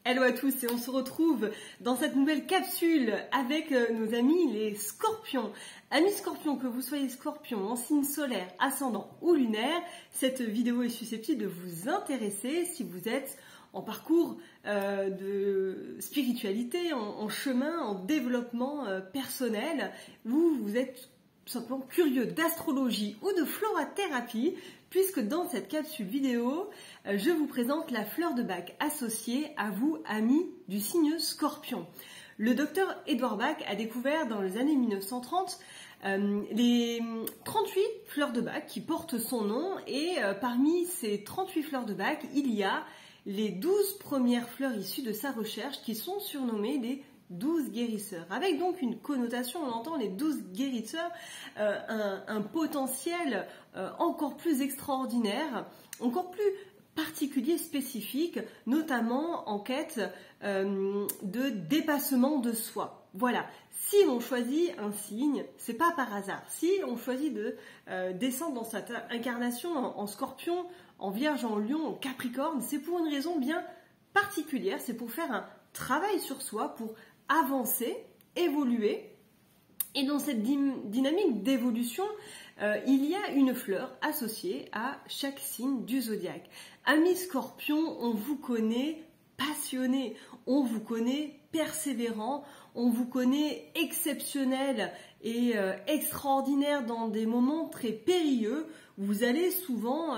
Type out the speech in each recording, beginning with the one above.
Hello à tous et on se retrouve dans cette nouvelle capsule avec nos amis les scorpions. Amis scorpions, que vous soyez scorpion en signe solaire, ascendant ou lunaire, cette vidéo est susceptible de vous intéresser si vous êtes en parcours de spiritualité, en chemin, en développement personnel, ou vous êtes tout simplement curieux d'astrologie ou de florathérapie, puisque dans cette capsule vidéo, je vous présente la fleur de Bach associée à vous, amis du signe Scorpion. Le docteur Edward Bach a découvert dans les années 1930 les 38 fleurs de Bach qui portent son nom, et parmi ces 38 fleurs de Bach, il y a les 12 premières fleurs issues de sa recherche qui sont surnommées les 12 guérisseurs, avec donc une connotation, on entend les 12 guérisseurs, un potentiel encore plus extraordinaire, encore plus particulier, spécifique, notamment en quête de dépassement de soi. Voilà, si on choisit un signe, c'est pas par hasard. Si on choisit de descendre dans cette incarnation en Scorpion, en Vierge, en Lion, en Capricorne, c'est pour une raison bien particulière, c'est pour faire un travail sur soi, pour avancer, évoluer. Et dans cette dynamique d'évolution, il y a une fleur associée à chaque signe du zodiaque. Amis Scorpion, on vous connaît passionné, on vous connaît persévérant, on vous connaît exceptionnel et extraordinaire dans des moments très périlleux. Vous allez souvent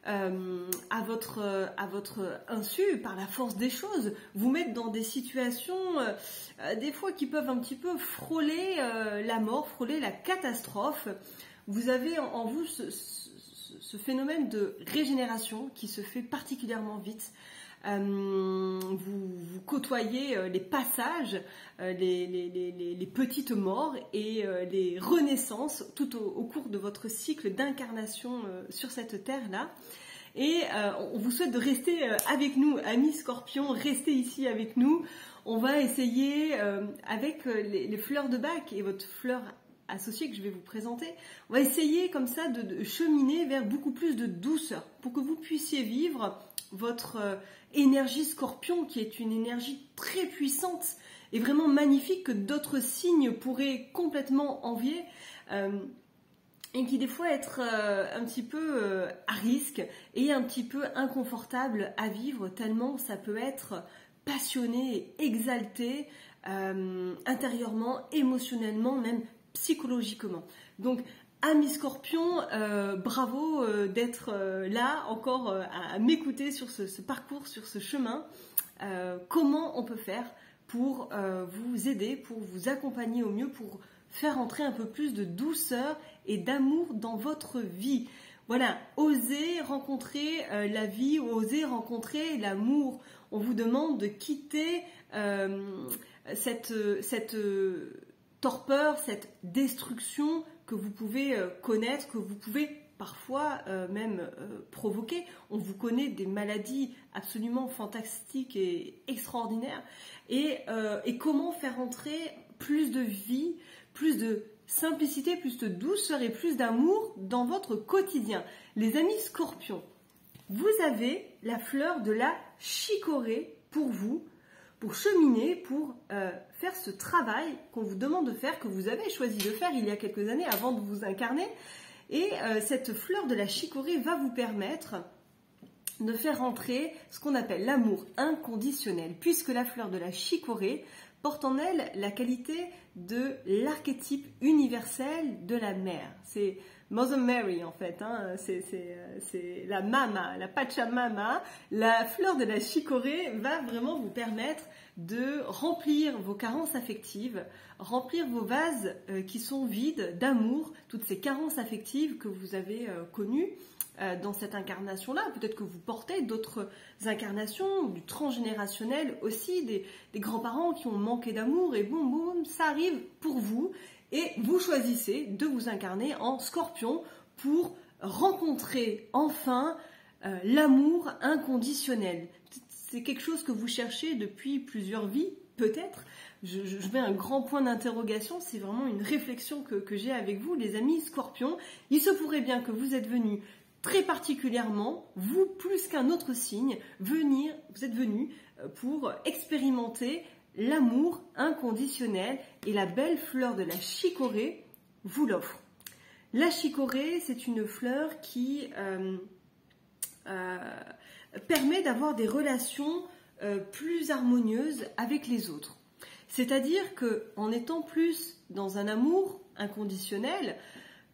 à votre insu, par la force des choses, vous mettre dans des situations des fois qui peuvent un petit peu frôler la mort, frôler la catastrophe. Vous avez en vous ce phénomène de régénération qui se fait particulièrement vite. Vous côtoyez les passages, les petites morts et les renaissances tout au cours de votre cycle d'incarnation sur cette terre-là. Et on vous souhaite de rester avec nous, amis Scorpions, restez ici avec nous. On va essayer, avec les fleurs de Bach et votre fleur associée que je vais vous présenter, on va essayer comme ça de cheminer vers beaucoup plus de douceur pour que vous puissiez vivre votre énergie Scorpion, qui est une énergie très puissante et vraiment magnifique que d'autres signes pourraient complètement envier, et qui des fois être un petit peu à risque et un petit peu inconfortable à vivre, tellement ça peut être passionné et exalté intérieurement, émotionnellement, même psychologiquement. Donc amis Scorpions, bravo d'être là encore à m'écouter sur ce parcours, sur ce chemin. Comment on peut faire pour vous aider, pour vous accompagner au mieux, pour faire entrer un peu plus de douceur et d'amour dans votre vie. Voilà, osez rencontrer la vie, osez rencontrer l'amour. On vous demande de quitter cette torpeur, cette destruction que vous pouvez connaître, que vous pouvez parfois même provoquer. On vous connaît des maladies absolument fantastiques et extraordinaires. Et comment faire entrer plus de vie, plus de simplicité, plus de douceur et plus d'amour dans votre quotidien. Les amis Scorpions, vous avez la fleur de la chicorée pour vous, pour cheminer, pour faire ce travail qu'on vous demande de faire, que vous avez choisi de faire il y a quelques années avant de vous incarner. Et cette fleur de la chicorée va vous permettre de faire entrer ce qu'on appelle l'amour inconditionnel, puisque la fleur de la chicorée porte en elle la qualité de l'archétype universel de la mère. C'est Mother Mary en fait, hein. C'est la mama, la Pachamama. La fleur de la chicorée va vraiment vous permettre de remplir vos carences affectives, remplir vos vases qui sont vides d'amour, toutes ces carences affectives que vous avez connues dans cette incarnation-là. Peut-être que vous portez d'autres incarnations, du transgénérationnel aussi, des grands-parents qui ont manqué d'amour, et boum boum, ça arrive pour vous, et vous choisissez de vous incarner en Scorpion pour rencontrer enfin l'amour inconditionnel. C'est quelque chose que vous cherchez depuis plusieurs vies, peut-être. Je mets un grand point d'interrogation, c'est vraiment une réflexion que j'ai avec vous, les amis Scorpions. Il se pourrait bien que vous êtes venus très particulièrement, vous plus qu'un autre signe, vous êtes venu pour expérimenter l'amour inconditionnel et la belle fleur de la chicorée vous l'offre. La chicorée, c'est une fleur qui permet d'avoir des relations plus harmonieuses avec les autres. C'est-à-dire qu'en étant plus dans un amour inconditionnel,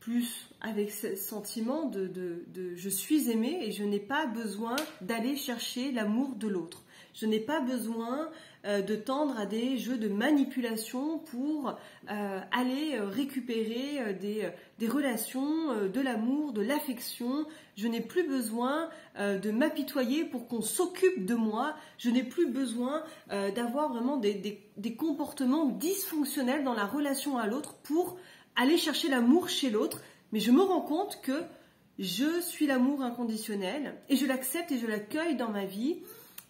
plus avec ce sentiment de je suis aimé et je n'ai pas besoin d'aller chercher l'amour de l'autre. Je n'ai pas besoin de tendre à des jeux de manipulation pour aller récupérer des relations, de l'amour, de l'affection. Je n'ai plus besoin de m'apitoyer pour qu'on s'occupe de moi. Je n'ai plus besoin d'avoir vraiment des comportements dysfonctionnels dans la relation à l'autre pour aller chercher l'amour chez l'autre. Mais je me rends compte que je suis l'amour inconditionnel et je l'accepte et je l'accueille dans ma vie.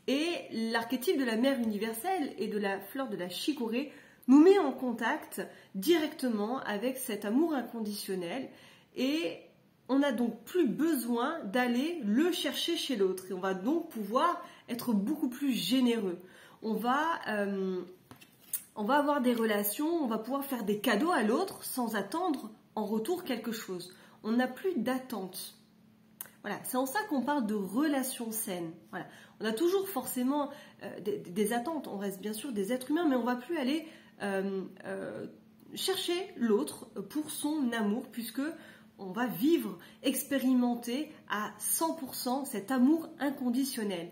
Et l'archétype de la mère universelle et de la fleur de la chicorée nous met en contact directement avec cet amour inconditionnel et on n'a donc plus besoin d'aller le chercher chez l'autre. Et on va donc pouvoir être beaucoup plus généreux. On va avoir des relations, on va pouvoir faire des cadeaux à l'autre sans attendre en retour quelque chose. On n'a plus d'attente. Voilà, c'est en ça qu'on parle de relations saines. Voilà. On a toujours forcément des attentes, on reste bien sûr des êtres humains, mais on ne va plus aller chercher l'autre pour son amour, puisque on va vivre, expérimenter à 100% cet amour inconditionnel.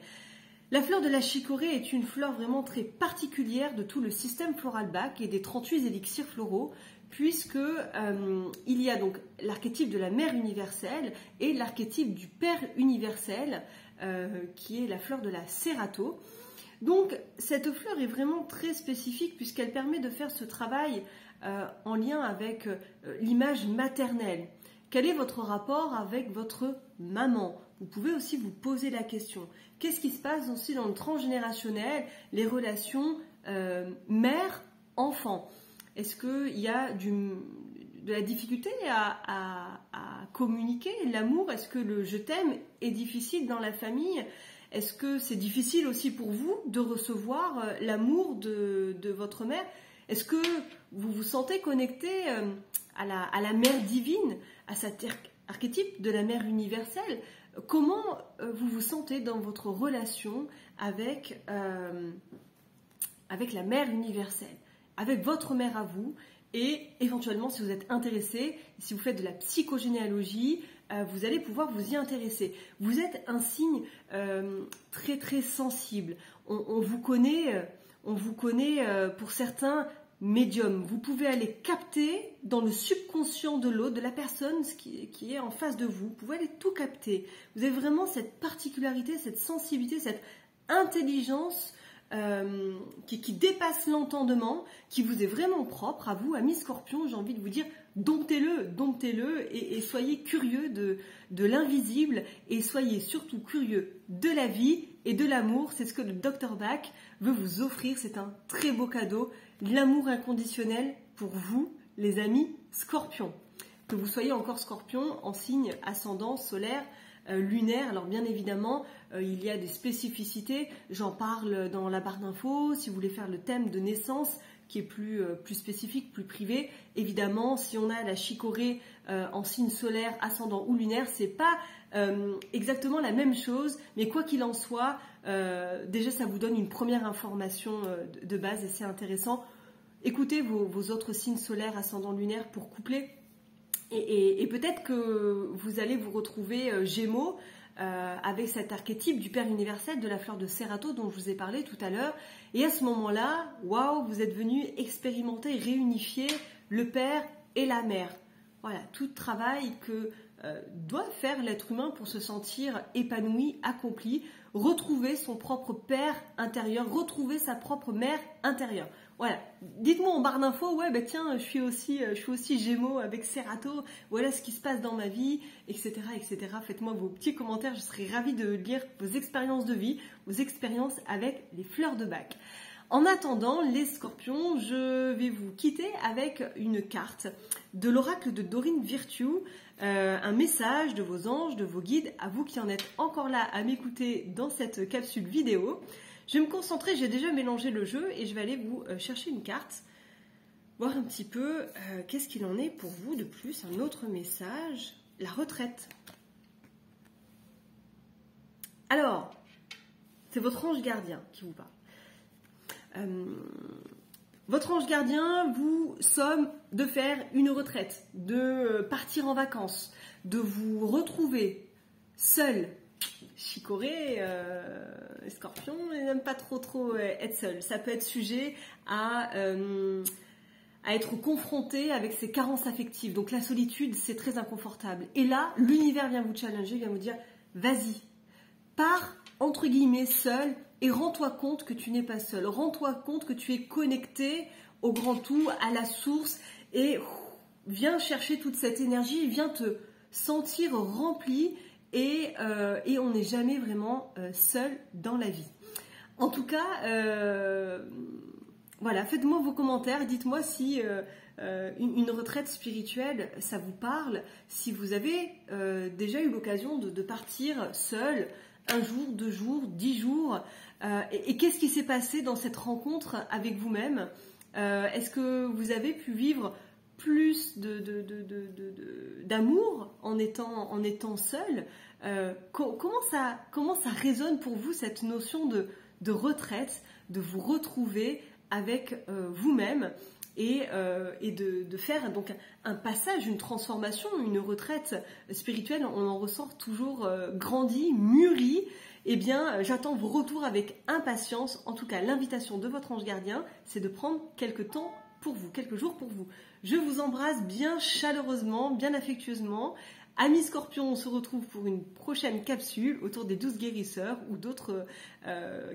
La fleur de la chicorée est une fleur vraiment très particulière de tout le système floral Bach et des 38 élixirs floraux, puisque il y a donc l'archétype de la mère universelle et l'archétype du père universel, qui est la fleur de la Cerato. Donc cette fleur est vraiment très spécifique puisqu'elle permet de faire ce travail en lien avec l'image maternelle. Quel est votre rapport avec votre maman? Vous pouvez aussi vous poser la question. Qu'est-ce qui se passe aussi dans le transgénérationnel, les relations mère-enfant? Est-ce qu'il y a de la difficulté à communiquer l'amour? Est-ce que le je t'aime est difficile dans la famille? Est-ce que c'est difficile aussi pour vous de recevoir l'amour de votre mère? Est-ce que vous vous sentez connecté à la mère divine, à cet archétype de la mère universelle? Comment vous vous sentez dans votre relation avec la mère universelle, avec votre mère à vous? Et éventuellement, si vous êtes intéressé, si vous faites de la psychogénéalogie, vous allez pouvoir vous y intéresser. Vous êtes un signe très très sensible. On vous connaît pour certains médiums. Vous pouvez aller capter dans le subconscient de l'autre, de la personne qui est en face de vous. Vous pouvez aller tout capter. Vous avez vraiment cette particularité, cette sensibilité, cette intelligence qui dépasse l'entendement, qui vous est vraiment propre à vous, amis Scorpions. J'ai envie de vous dire, domptez-le et soyez curieux de l'invisible et soyez surtout curieux de la vie et de l'amour. C'est ce que le Dr Bach veut vous offrir. C'est un très beau cadeau, l'amour inconditionnel pour vous, les amis Scorpions. Que vous soyez encore Scorpion en signe ascendant solaire, lunaire. Alors bien évidemment, il y a des spécificités, j'en parle dans la barre d'infos. Si vous voulez faire le thème de naissance qui est plus spécifique, plus privé, évidemment, si on a la chicorée en signe solaire, ascendant ou lunaire, c'est pas exactement la même chose, mais quoi qu'il en soit, déjà ça vous donne une première information de base et c'est intéressant. Écoutez vos autres signes solaires, ascendant, lunaire pour coupler. Et peut-être que vous allez vous retrouver Gémeaux avec cet archétype du Père universel, de la fleur de Cerato dont je vous ai parlé tout à l'heure. Et à ce moment-là, waouh, vous êtes venu expérimenter, réunifier le Père et la Mère. Voilà, tout travail que doit faire l'être humain pour se sentir épanoui, accompli, retrouver son propre Père intérieur, retrouver sa propre Mère intérieure. Voilà, dites-moi en barre d'infos, ouais, bah tiens, je suis aussi Gémeaux avec Cerato, voilà ce qui se passe dans ma vie, etc., etc. Faites-moi vos petits commentaires, je serai ravie de lire vos expériences de vie, vos expériences avec les fleurs de Bach. En attendant, les scorpions, je vais vous quitter avec une carte de l'oracle de Dorine Virtue, un message de vos anges, de vos guides, à vous qui en êtes encore là à m'écouter dans cette capsule vidéo. Je vais me concentrer, j'ai déjà mélangé le jeu et je vais aller vous chercher une carte, voir un petit peu qu'est-ce qu'il en est pour vous de plus. Un autre message, la retraite. Alors, c'est votre ange gardien qui vous parle. Votre ange gardien vous somme de faire une retraite, de partir en vacances, de vous retrouver seul. Chicorée, Scorpion, il n'aime pas trop être seul. Ça peut être sujet à être confronté avec ses carences affectives. Donc la solitude, c'est très inconfortable. Et là, l'univers vient vous challenger, vient vous dire, vas-y, pars entre guillemets seul et rends-toi compte que tu n'es pas seul. Rends-toi compte que tu es connecté au grand tout, à la source, et viens chercher toute cette énergie, viens te sentir rempli, et on n'est jamais vraiment seul dans la vie. En tout cas, voilà, faites-moi vos commentaires, dites-moi si une retraite spirituelle, ça vous parle, si vous avez déjà eu l'occasion de partir seul, 1 jour, 2 jours, 10 jours, et qu'est-ce qui s'est passé dans cette rencontre avec vous-même? Est-ce que vous avez pu vivre plus d'amour en étant seul? Comment ça résonne pour vous cette notion de retraite, de vous retrouver avec vous-même et de faire donc un passage, une transformation, une retraite spirituelle? On en ressort toujours grandi, mûri. Eh bien, j'attends vos retours avec impatience. En tout cas, l'invitation de votre ange gardien, c'est de prendre quelques temps pour vous, quelques jours pour vous. Je vous embrasse bien chaleureusement, bien affectueusement. Amis Scorpions, on se retrouve pour une prochaine capsule autour des 12 guérisseurs ou d'autres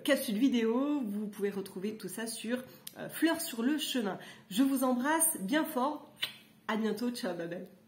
capsules vidéo. Vous pouvez retrouver tout ça sur Fleurs sur le chemin. Je vous embrasse bien fort. À bientôt. Ciao, bye bye.